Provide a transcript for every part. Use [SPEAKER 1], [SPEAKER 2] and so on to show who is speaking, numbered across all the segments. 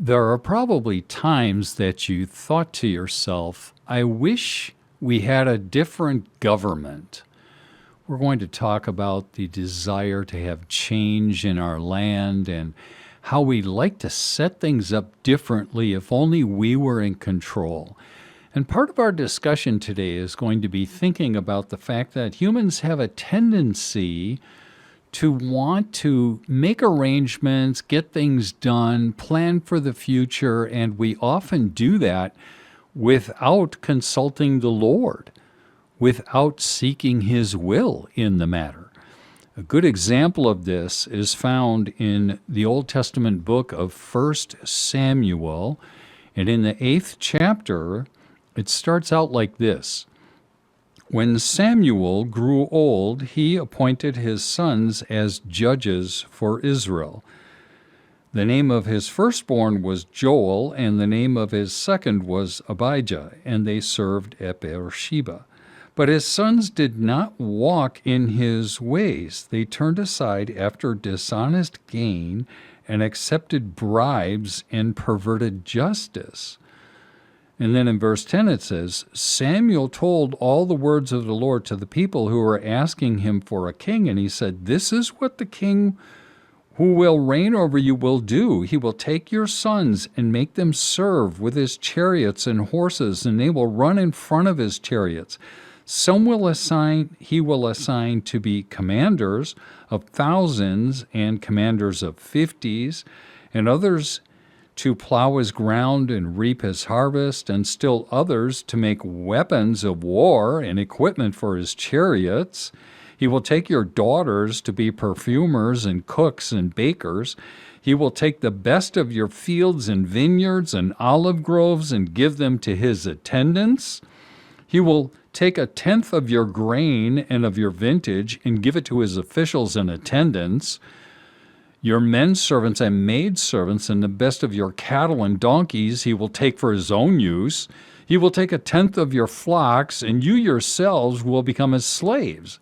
[SPEAKER 1] There are probably times that you thought to yourself, I wish we had a different government. We're going to talk about the desire to have change in our land and how we like to set things up differently if only we were in control. And part of our discussion today is going to be thinking about the fact that humans have a tendency to want to make arrangements, get things done, plan for the future, and we often do that without consulting the Lord, without seeking His will in the matter. A good example of this is found in the Old Testament book of 1 Samuel, and in the 8th chapter, it starts out like this. When Samuel grew old, he appointed his sons as judges for Israel. The name of his firstborn was Joel, and the name of his second was Abijah, and they served at Beersheba. But his sons did not walk in his ways. They turned aside after dishonest gain and accepted bribes and perverted justice. And then in verse 10 it says, Samuel told all the words of the Lord to the people who were asking him for a king, and he said, This is what the king who will reign over you will do. He will take your sons and make them serve with his chariots and horses, and they will run in front of his chariots. Some he will assign to be commanders of thousands and commanders of 50s, and others to plow his ground and reap his harvest, and still others to make weapons of war and equipment for his chariots. He will take your daughters to be perfumers and cooks and bakers. He will take the best of your fields and vineyards and olive groves and give them to his attendants. He will take a tenth of your grain and of your vintage and give it to his officials and attendants. Your men servants and maid servants and the best of your cattle and donkeys he will take for his own use. He will take a tenth of your flocks, and you yourselves will become his slaves.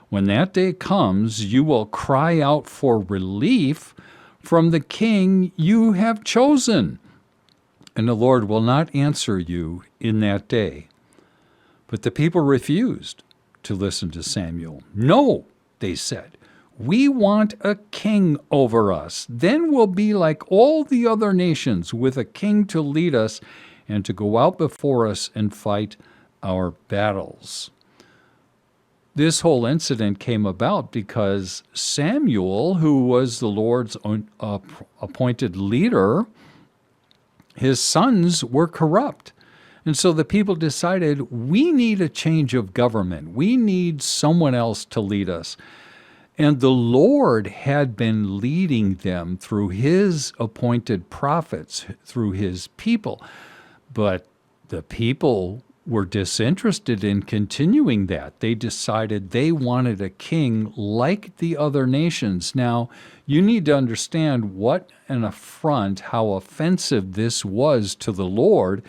[SPEAKER 1] When that day comes, you will cry out for relief from the king you have chosen, and the Lord will not answer you in that day. But the people refused to listen to Samuel. No, they said. We want a king over us. Then we'll be like all the other nations, with a king to lead us and to go out before us and fight our battles. This whole incident came about because Samuel, who was the Lord's appointed leader, his sons were corrupt. And so the people decided, we need a change of government. We need someone else to lead us. And the Lord had been leading them through his appointed prophets, through his people. But the people were disinterested in continuing that. They decided they wanted a king like the other nations. Now, you need to understand what an affront, how offensive this was to the Lord,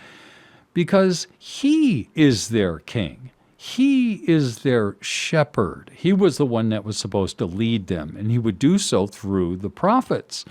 [SPEAKER 1] because he is their king. He is their shepherd. He was the one that was supposed to lead them, and he would do so through the prophets.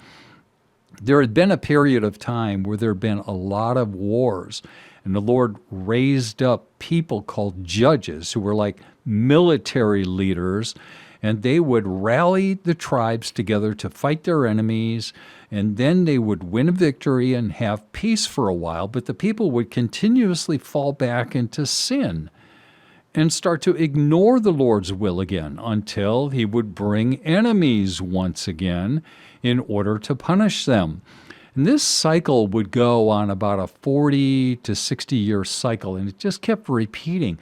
[SPEAKER 1] There had been a period of time where there had been a lot of wars, and the Lord raised up people called judges who were like military leaders, and they would rally the tribes together to fight their enemies, and then they would win a victory and have peace for a while, but the people would continuously fall back into sin and start to ignore the Lord's will again until he would bring enemies once again in order to punish them. And this cycle would go on about a 40 to 60 year cycle, and it just kept repeating.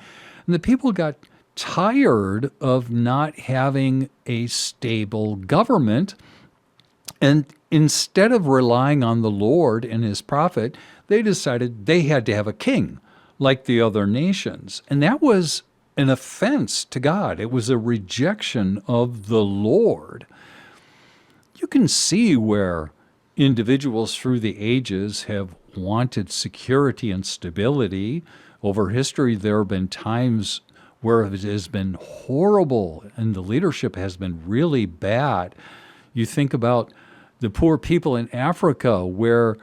[SPEAKER 1] And the people got tired of not having a stable government, and instead of relying on the Lord and his prophet, they decided they had to have a king like the other nations. And that was an offense to God. It was a rejection of the Lord. You can see where individuals through the ages have wanted security and stability. Over history, there have been times where it has been horrible and the leadership has been really bad. You think about the poor people in Africa where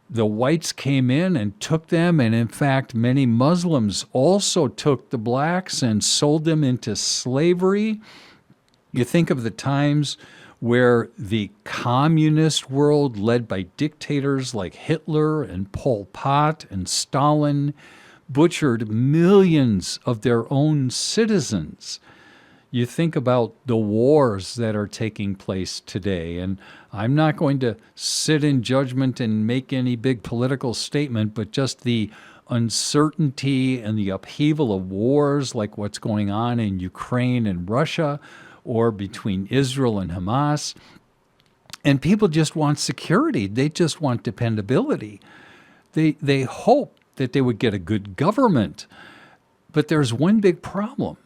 [SPEAKER 1] the whites came in and took them, and in fact, many Muslims also took the blacks and sold them into slavery. You think of the times where the communist world, led by dictators like Hitler and Pol Pot and Stalin, butchered millions of their own citizens. You think about the wars that are taking place today, and I'm not going to sit in judgment and make any big political statement, but just the uncertainty and the upheaval of wars like what's going on in Ukraine and Russia, or between Israel and Hamas. And people just want security. They just want dependability. They hope that they would get a good government. But there's one big problem,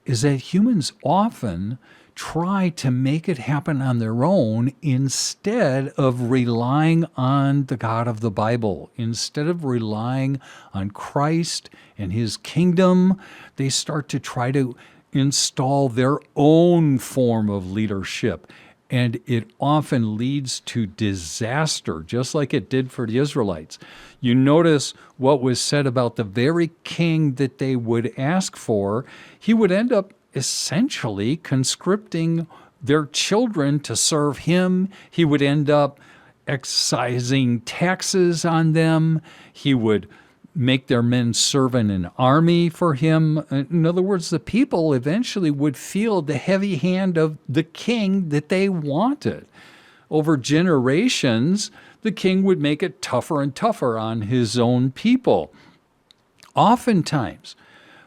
[SPEAKER 1] is that humans often try to make it happen on their own instead of relying on the God of the Bible. Instead of relying on Christ and his kingdom, they start to try to install their own form of leadership. And it often leads to disaster, just like it did for the Israelites. You notice what was said about the very king that they would ask for. He would end up essentially conscripting their children to serve him. He would end up excising taxes on them. He would make their men serve in an army for him. In other words, the people eventually would feel the heavy hand of the king that they wanted. Over generations, the king would make it tougher and tougher on his own people. Oftentimes,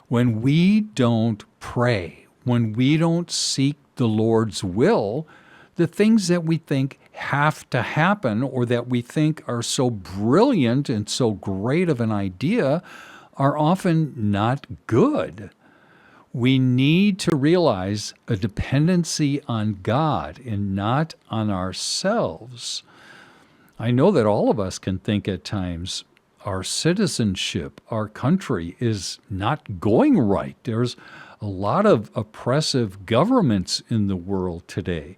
[SPEAKER 1] when we don't pray, when we don't seek the Lord's will, the things that we think have to happen, or that we think are so brilliant and so great of an idea, are often not good. We need to realize a dependency on God and not on ourselves. I know that all of us can think at times our citizenship, our country is not going right. There's a lot of oppressive governments in the world today.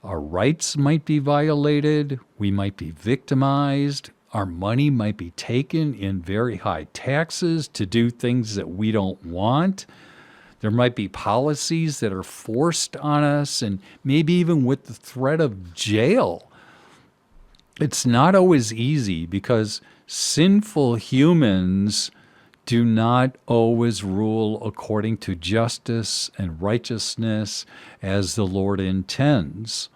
[SPEAKER 1] Our rights might be violated, we might be victimized, our money might be taken in very high taxes to do things that we don't want. There might be policies that are forced on us, and maybe even with the threat of jail. It's not always easy because sinful humans do not always rule according to justice and righteousness as the Lord intends.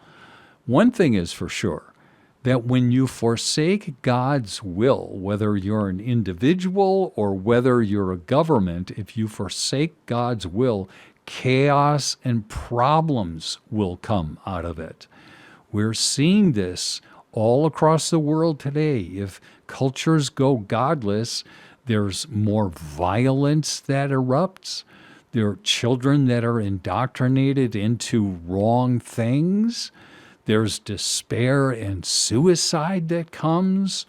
[SPEAKER 1] One thing is for sure, that when you forsake God's will, whether you're an individual or whether you're a government, if you forsake God's will, chaos and problems will come out of it. We're seeing this all across the world today. If cultures go godless, there's more violence that erupts. There are children that are indoctrinated into wrong things. There's despair and suicide that comes.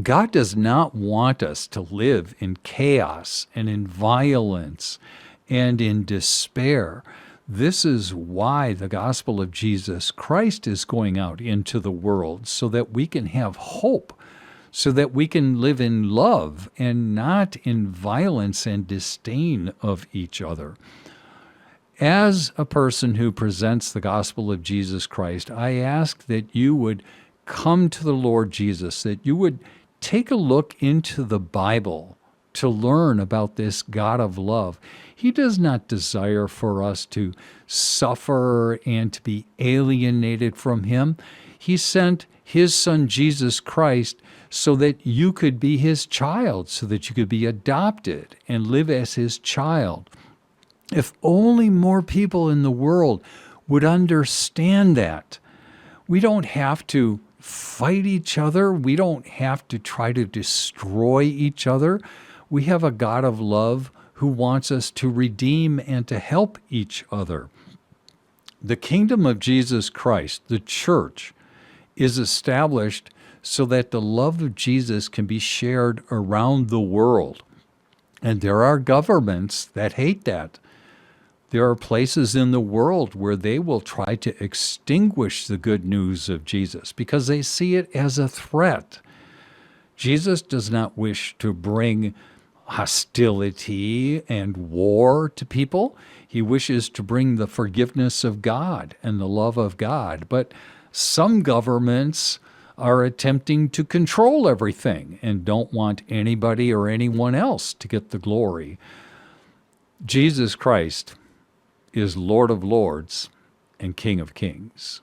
[SPEAKER 1] God does not want us to live in chaos and in violence and in despair. This is why the gospel of Jesus Christ is going out into the world, so that we can have hope, so that we can live in love and not in violence and disdain of each other. As a person who presents the gospel of Jesus Christ, I ask that you would come to the Lord Jesus, that you would take a look into the Bible to learn about this God of love. He does not desire for us to suffer and to be alienated from him. He sent his son Jesus Christ so that you could be his child, so that you could be adopted and live as his child. If only more people in the world would understand that. We don't have to fight each other. We don't have to try to destroy each other. We have a God of love who wants us to redeem and to help each other. The kingdom of Jesus Christ, the church, is established so that the love of Jesus can be shared around the world. And there are governments that hate that. There are places in the world where they will try to extinguish the good news of Jesus because they see it as a threat. Jesus does not wish to bring hostility and war to people. He wishes to bring the forgiveness of God and the love of God. But some governments are attempting to control everything and don't want anybody or anyone else to get the glory. Jesus Christ is Lord of Lords and King of Kings.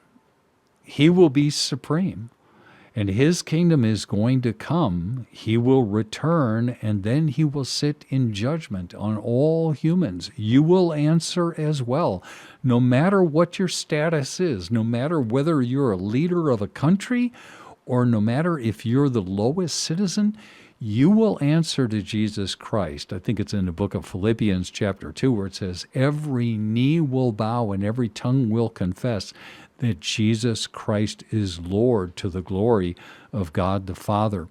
[SPEAKER 1] He will be supreme, and his kingdom is going to come. He will return, and then he will sit in judgment on all humans. You will answer as well, no matter what your status is, no matter whether you're a leader of a country or no matter if you're the lowest citizen. You will answer to Jesus Christ. I think it's in the book of Philippians chapter 2 where it says, every knee will bow and every tongue will confess that Jesus Christ is Lord, to the glory of God the Father.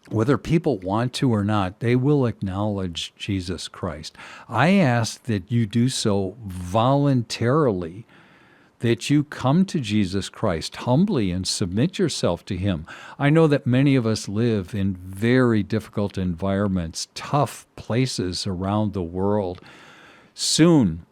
[SPEAKER 1] Whether people want to or not, they will acknowledge Jesus Christ. I ask that you do so voluntarily, that you come to Jesus Christ humbly and submit yourself to him. I know that many of us live in very difficult environments, tough places around the world. Soon,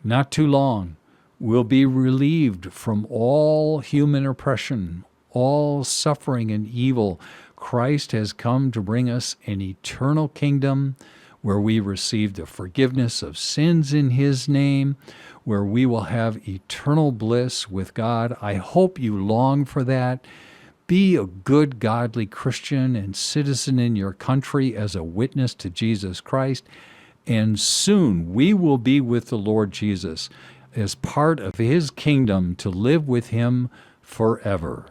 [SPEAKER 1] not too long, we'll be relieved from all human oppression, all suffering and evil. Christ has come to bring us an eternal kingdom where we receive the forgiveness of sins in his name, where we will have eternal bliss with God. I hope you long for that. Be a good, godly Christian and citizen in your country as a witness to Jesus Christ. And soon we will be with the Lord Jesus as part of his kingdom to live with him forever.